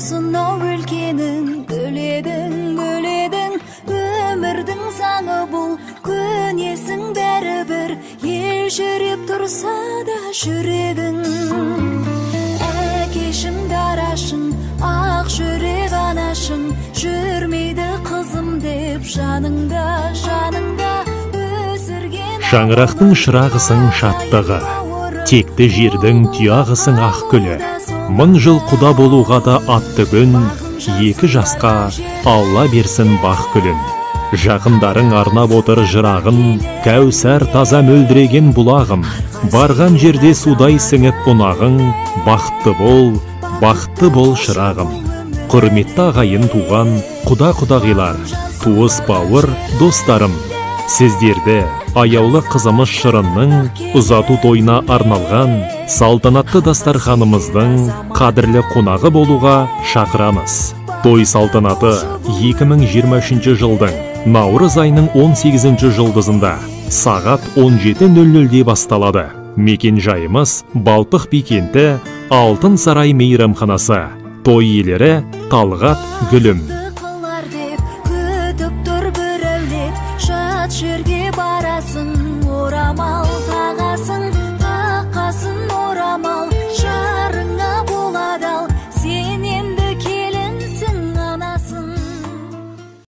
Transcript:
осынау өлкенің бөледің өмірдің заңы бұл көнесің бәрібір ел жүріп тұрса да жүрегің әкешің дарашың ақ жүрек анашың жүрмейді қызым деп жаныңда өсірген шаңырақтың шырағысың шаттығы текті жердің тұяғысың ақ күлі мың жыл құда болуға да атты күн екі жасқа Алла берсін бақ күлін жақындарың арнап отыр жырағын кәусар таза мөлдіреген бұлағым барған жерде судай сіңіп ұнағың бақытты бол шырағым құрметті ағайын туған құда-құдағилар туыс бауыр достарым сіздерді аяулы қызымыз Шырынның ұзату тойына арналған салтанатты дастарханымыздың қадірлі қонағы болуға шақырамыз. Той салтанаты 2023 жылдың наурыз айының 18 жұлдызында сағат 17:00-де басталады. Мекен жайымыз Балпық би кенті, Алтын сарай мейрамханасы. Той иелері Талғат Гүлім. Жерге барасың орамал